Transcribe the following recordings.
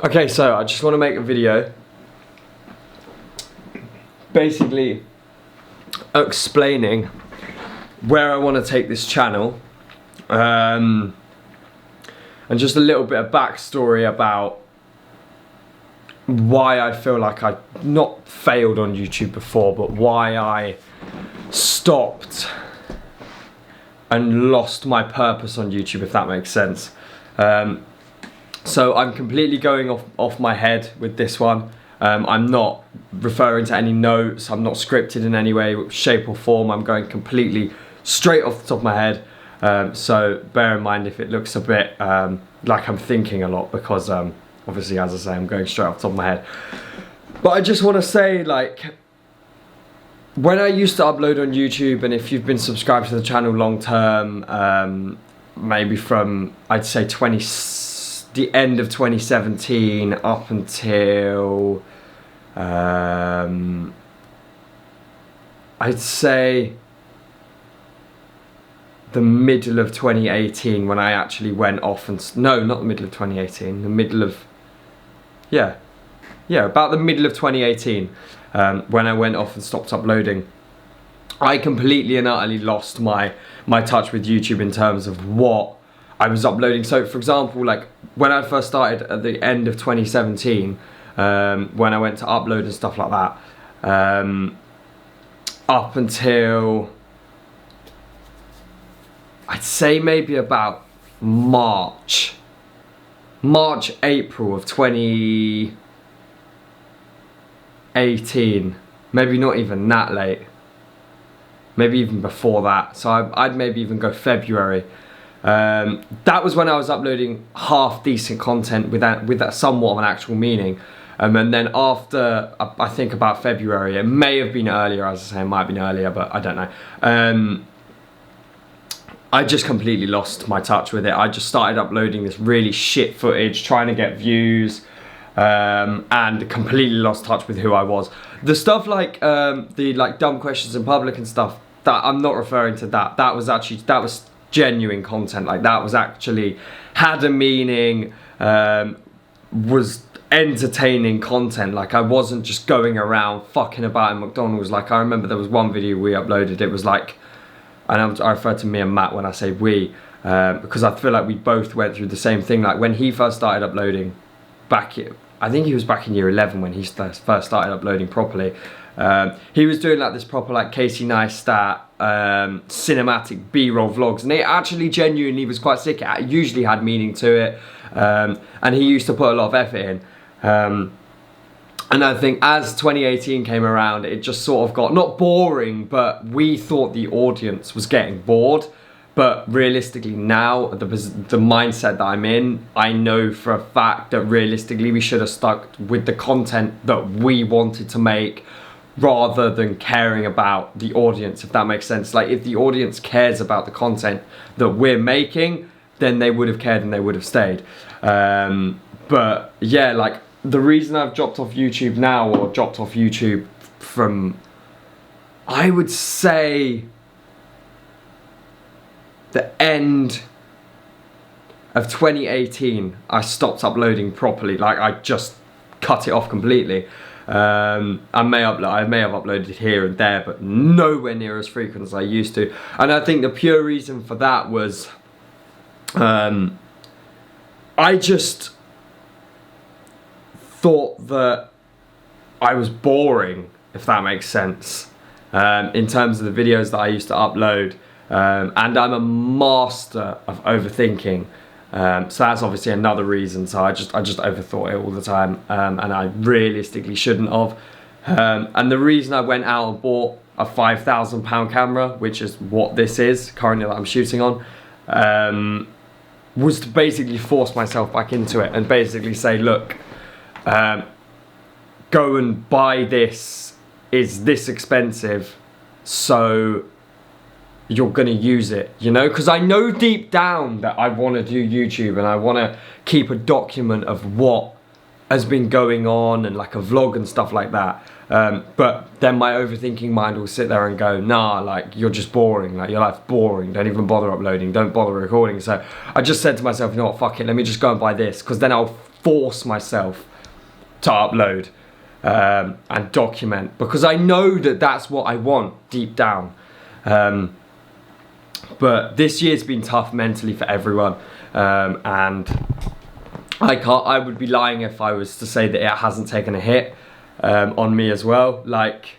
Okay, so I just want to make a video basically explaining where I want to take this channel, and just a little bit of backstory about why I feel like I not failed on YouTube before, but why I stopped and lost my purpose on YouTube, if that makes sense. So I'm completely going off my head with this one. I'm not referring to any notes, I'm not scripted in any way, shape or form. I'm going completely straight off the top of my head. So bear in mind if it looks a bit like I'm thinking a lot, because obviously, as I say, I'm going straight off the top of my head. But I just want to say, like, when I used to upload on YouTube, and if you've been subscribed to the channel long term, maybe from, I'd say, the end of 2017 up until, I'd say, the middle of 2018, when I actually went off and, no, not the middle of 2018, the middle of, yeah, about the middle of 2018, when I went off and stopped uploading. I completely and utterly lost my touch with YouTube in terms of what I was uploading. So for example, like when I first started at the end of 2017, when I went to upload and stuff like that, up until, I'd say maybe about March, April of 2018, maybe not even that late, maybe even before that. So I'd maybe even go February. That was when I was uploading half decent content with that somewhat of an actual meaning. And then after, I think about February, it may have been earlier, as I say, it might have been earlier, but I don't know. I just completely lost my touch with it. I just started uploading this really shit footage, trying to get views, and completely lost touch with who I was. The stuff like the like dumb questions in public and stuff, that I'm not referring to that. That was genuine content. Like that was actually had a meaning, was entertaining content. Like I wasn't just going around fucking about in McDonald's. Like I remember there was one video we uploaded, it was like, and I refer to me and Matt when I say we, because I feel like we both went through the same thing. Like when he first started uploading, I think he was back in year 11 when he first started uploading properly. He was doing like this proper like Casey Neistat cinematic B-roll vlogs, and it actually genuinely was quite sick. It usually had meaning to it, and he used to put a lot of effort in. And I think as 2018 came around, it just sort of got, not boring, but we thought the audience was getting bored. But realistically now, the mindset that I'm in, I know for a fact that realistically we should have stuck with the content that we wanted to make, rather than caring about the audience, if that makes sense. Like if the audience cares about the content that we're making, then they would have cared and they would have stayed. But yeah, like the reason I've dropped off YouTube now, or dropped off YouTube from, I would say, the end of 2018, I stopped uploading properly. Like I just cut it off completely. I may have uploaded here and there, but nowhere near as frequent as I used to. And I think the pure reason for that was, I just thought that I was boring, if that makes sense, in terms of the videos that I used to upload. And I'm a master of overthinking, so that's obviously another reason. So I just overthought it all the time, and I realistically shouldn't have. And the reason I went out and bought a £5,000 camera, which is what this is currently that I'm shooting on, was to basically force myself back into it and basically say, look, go and buy this, is this expensive, so you're gonna use it, you know? Because I know deep down that I want to do YouTube and I want to keep a document of what has been going on and like a vlog and stuff like that. But then my overthinking mind will sit there and go, nah, like you're just boring, like your life's boring, don't even bother uploading, don't bother recording. So I just said to myself, you know what, fuck it, let me just go and buy this, because then I'll force myself to upload and document, because I know that that's what I want deep down. But this year's been tough mentally for everyone, and I would be lying if I was to say that it hasn't taken a hit on me as well. Like,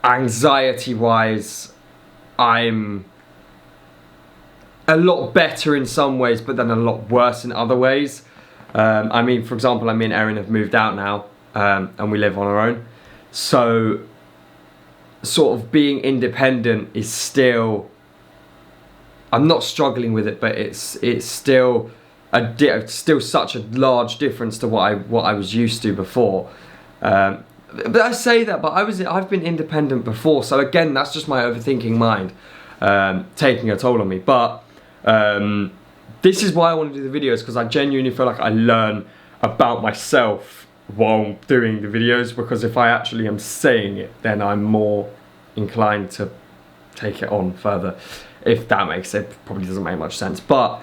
anxiety wise, I'm a lot better in some ways, but then a lot worse in other ways. I mean, for example, me and Erin have moved out now, and we live on our own. So, sort of being independent is still, I'm not struggling with it, but it's still still such a large difference to what I was used to before. But I say that, but I've been independent before, so again, that's just my overthinking mind taking a toll on me. But this is why I want to do the videos, because I genuinely feel like I learn about myself while doing the videos, because if I actually am saying it, then I'm more inclined to take it on further, if that makes sense. Probably doesn't make much sense, but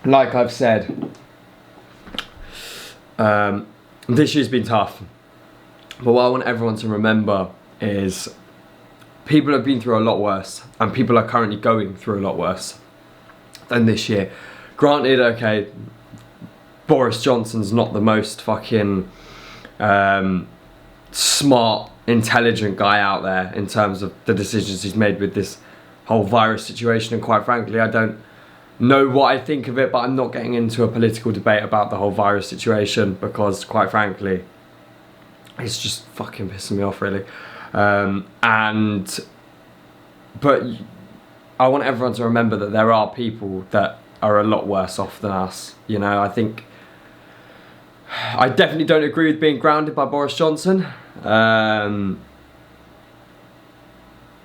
like I've said, this year's been tough, but what I want everyone to remember is people have been through a lot worse, and people are currently going through a lot worse than this year. Granted, okay, Boris Johnson's not the most fucking smart, intelligent guy out there in terms of the decisions he's made with this whole virus situation, and quite frankly, I don't know what I think of it, but I'm not getting into a political debate about the whole virus situation, because quite frankly, it's just fucking pissing me off, really. But I want everyone to remember that there are people that are a lot worse off than us. You know, I think I definitely don't agree with being grounded by Boris Johnson,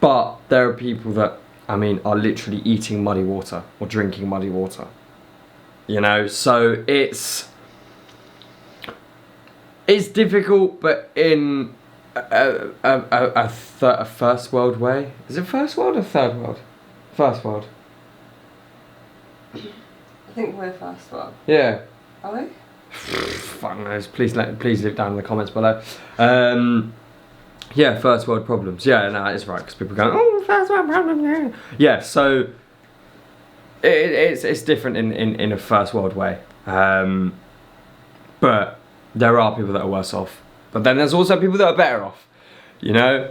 but there are people that, I mean, are literally eating muddy water or drinking muddy water. You know, so it's difficult, but in a first world way. Is it first world or third world? First world. I think we're first world. Yeah. Are we? Fuck knows. Please leave down in the comments below. Yeah, first world problems. Yeah, no, it's right, because people go, oh, first world problems. Yeah, so it's different in a first world way. But there are people that are worse off. But then there's also people that are better off, you know?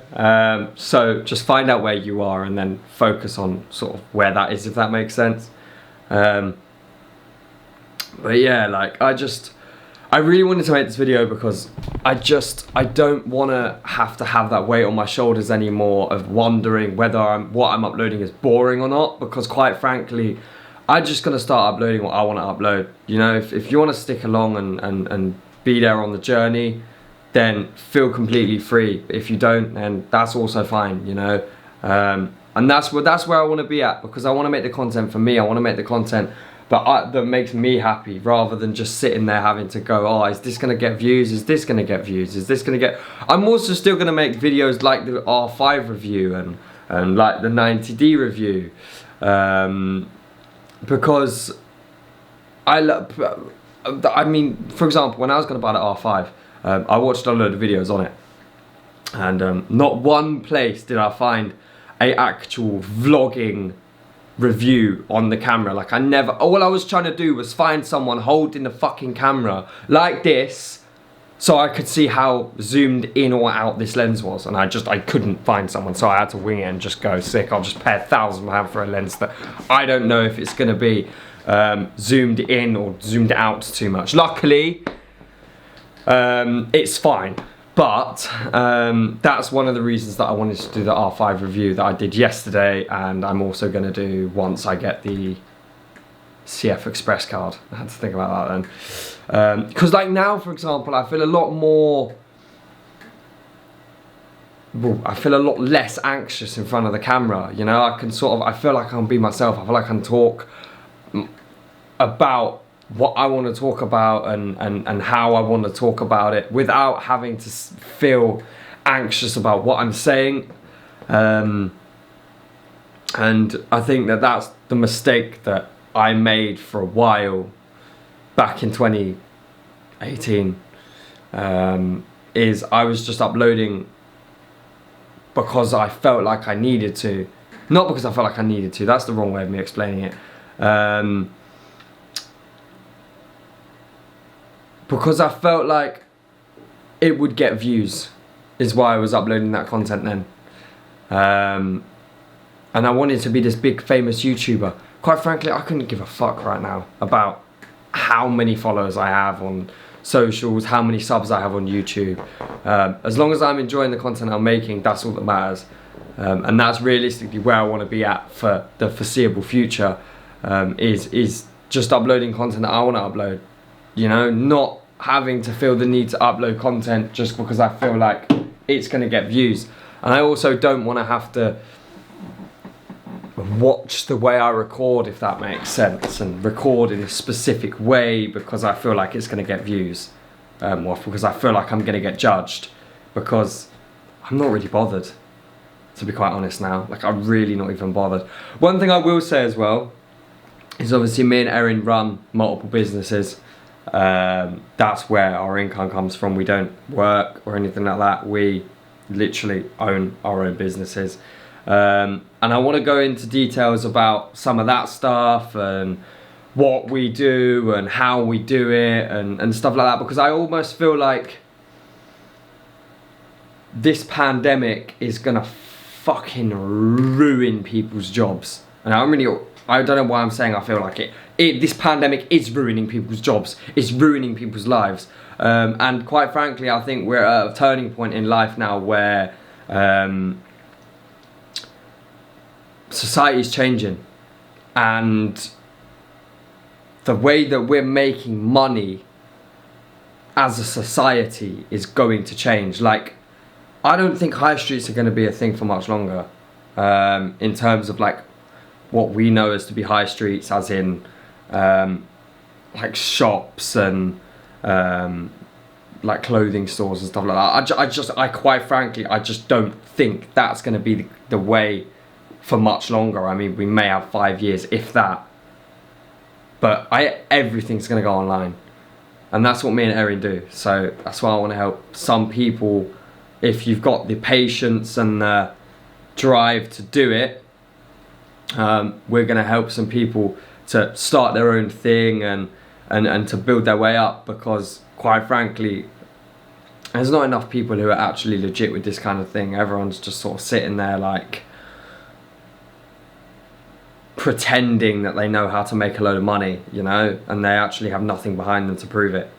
So just find out where you are and then focus on sort of where that is, if that makes sense. But yeah, like, I really wanted to make this video because I don't want to have that weight on my shoulders anymore of wondering whether what I'm uploading is boring or not, because quite frankly, I'm just going to start uploading what I want to upload. You know, if you want to stick along and be there on the journey, then feel completely free. If you don't, then that's also fine, you know. And that's where I want to be at, because I want to make the content for me. I want to make the content that makes me happy, rather than just sitting there having to go, oh, is this going to get views? Is this going to get views? Is this going to get... I'm also still going to make videos like the R5 review and like the 90D review, because I mean, for example, when I was going to buy the R5, I watched a load of videos on it, and not one place did I find a actual vlogging review on the camera. Like, all I was trying to do was find someone holding the fucking camera like this, so I could see how zoomed in or out this lens was, and I couldn't find someone, so I had to wing it and just go, sick, I'll just pay £1,000 for a lens that I don't know if it's gonna be zoomed in or zoomed out too much. Luckily, it's fine, but that's one of the reasons that I wanted to do the R5 review that I did yesterday, and I'm also going to do once I get the CF Express card. I had to think about that then, because like now, for example, I feel a lot more, I feel a lot less anxious in front of the camera, you know. I feel like I can be myself. I feel like I can talk about what I want to talk about and how I want to talk about it without having to feel anxious about what I'm saying. And I think that that's the mistake that I made for a while back in 2018 is I was just uploading because I felt like I needed to. Not because I felt like I needed to, that's the wrong way of me explaining it. Because I felt like it would get views, is why I was uploading that content then. And I wanted to be this big famous YouTuber. Quite frankly, I couldn't give a fuck right now about how many followers I have on socials, how many subs I have on YouTube. As long as I'm enjoying the content I'm making, that's all that matters. And that's realistically where I want to be at for the foreseeable future, is just uploading content that I want to upload. You know, not having to feel the need to upload content just because I feel like it's going to get views. And I also don't want to have to watch the way I record, if that makes sense, and record in a specific way because I feel like it's going to get views, or because I feel like I'm going to get judged, because I'm not really bothered, to be quite honest now. Like, I'm really not even bothered. One thing I will say as well is obviously me and Erin run multiple businesses. That's where our income comes from. We don't work or anything like that. We literally own our own businesses. And I want to go into details about some of that stuff and what we do and how we do it and stuff like that, because I almost feel like this pandemic is gonna fucking ruin people's jobs. And I don't know why I'm saying I feel like it. This pandemic is ruining people's jobs. It's ruining people's lives. And quite frankly, I think we're at a turning point in life now where society's changing, and the way that we're making money as a society is going to change. Like, I don't think high streets are going to be a thing for much longer, in terms of like what we know as to be high streets, as in like shops and like clothing stores and stuff like that. I quite frankly, I just don't think that's going to be the way for much longer. I mean, we may have 5 years, if that. But everything's going to go online. And that's what me and Erin do. So that's why I want to help some people. If you've got the patience and the drive to do it, we're going to help some people to start their own thing and to build their way up. Because quite frankly, there's not enough people who are actually legit with this kind of thing. Everyone's just sort of sitting there like pretending that they know how to make a load of money, you know, and they actually have nothing behind them to prove it.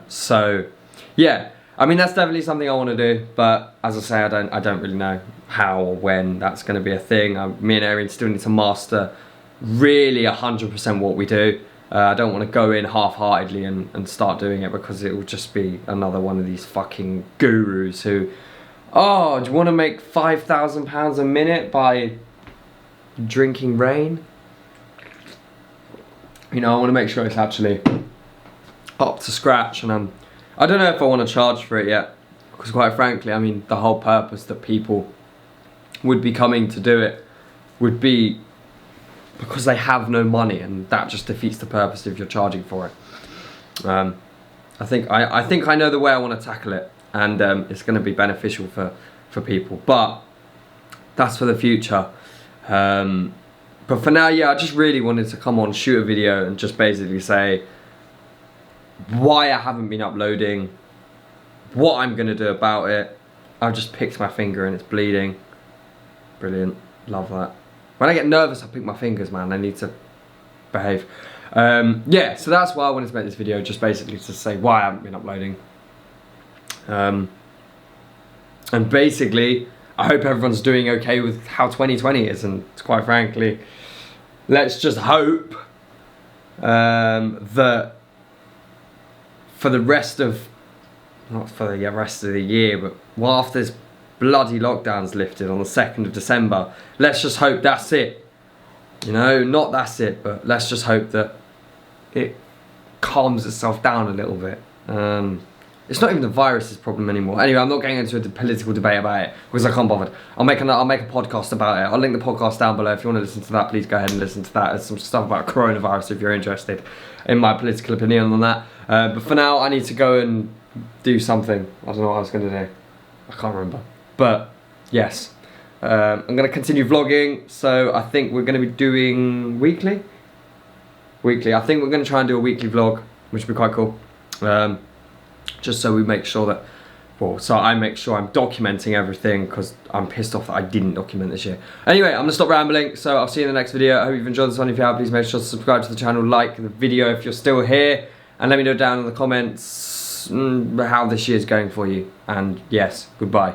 So yeah, I mean, that's definitely something I want to do, but as I say, I don't really know how or when that's going to be a thing. Me and Erin still need to master really 100% what we do. I don't want to go in half-heartedly and start doing it, because it will just be another one of these fucking gurus who, oh, do you want to make £5,000 a minute by drinking rain? You know, I want to make sure it's actually up to scratch, and I don't know if I want to charge for it yet, because quite frankly, I mean, the whole purpose that people would be coming to do it would be because they have no money, and that just defeats the purpose if you're charging for it. I think I know the way I want to tackle it, and it's going to be beneficial for people, but that's for the future. But for now, yeah, I just really wanted to come on, shoot a video, and just basically say why I haven't been uploading, what I'm going to do about it. I've just picked my finger and it's bleeding. Brilliant, love that. When I get nervous, I pick my fingers, man. I need to behave. Yeah, so that's why I wanted to make this video, just basically to say why I haven't been uploading. And basically, I hope everyone's doing okay with how 2020 is, and quite frankly, let's just hope that for the rest of, not for the rest of the year, but well, after this bloody lockdown's lifted on the 2nd of December, let's just hope that's it. You know, not that's it, but let's just hope that it calms itself down a little bit. It's not even the virus's problem anymore. Anyway, I'm not getting into a political debate about it because I can't bother. I'll make a podcast about it. I'll link the podcast down below. If you want to listen to that, please go ahead and listen to that. There's some stuff about coronavirus if you're interested in my political opinion on that. But for now, I need to go and do something. I don't know what I was going to do. I can't remember. But yes, I'm going to continue vlogging. So I think we're going to be doing weekly. I think we're going to try and do a weekly vlog, which would be quite cool. Just so we make sure that, so I make sure I'm documenting everything because I'm pissed off that I didn't document this year. Anyway, I'm going to stop rambling, so I'll see you in the next video. I hope you've enjoyed this one. If you have, please make sure to subscribe to the channel, like the video if you're still here, and let me know down in the comments how this year's going for you. And yes, goodbye.